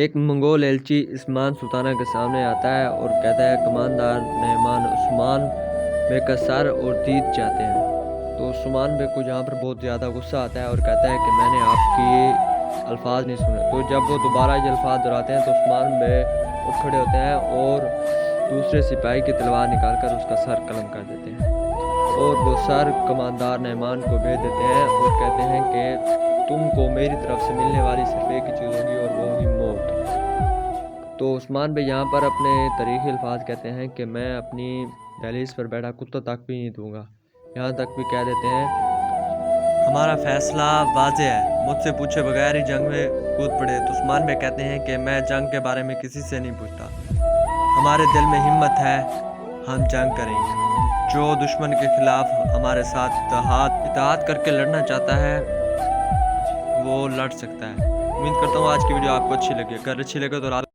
ایک منگول ایلچی عثمان سلطانہ کے سامنے آتا ہے اور کہتا ہے کماندار نعمان عثمان بے کا سر اور دید چاہتے ہیں۔ تو عثمان بے کو یہاں پر بہت زیادہ غصہ آتا ہے اور کہتا ہے کہ میں نے آپ کی الفاظ نہیں سنے۔ تو جب وہ دوبارہ یہ الفاظ دہراتے ہیں تو عثمان بے اٹھ کھڑے ہوتے ہیں اور دوسرے سپاہی کی تلوار نکال کر اس کا سر قلم کر دیتے ہیں اور وہ سر کماندار نعمان کو بھیج دیتے ہیں اور کہتے ہیں کہ تم کو میری طرف سے ملنے والی صرف ایک ہی چیز ہوگی اور وہ ہوگی موت۔ تو عثمان بھائی یہاں پر اپنے تاریخی الفاظ کہتے ہیں کہ میں اپنی دہلیز پر بیٹھا کتا تک بھی نہیں دوں گا۔ یہاں تک بھی کہہ دیتے ہیں ہمارا فیصلہ واضح ہے، مجھ سے پوچھے بغیر ہی جنگ میں کود پڑے۔ تو عثمان بھائی کہتے ہیں کہ میں جنگ کے بارے میں کسی سے نہیں پوچھتا، ہمارے دل میں ہمت ہے، ہم جنگ کریں گے۔ جو دشمن کے خلاف ہمارے ساتھ اتحاد کر کے لڑنا چاہتا ہے وہ لڑ سکتا ہے۔ امید کرتا ہوں آج کی ویڈیو آپ کو اچھی لگی، اگر اچھی لگے تو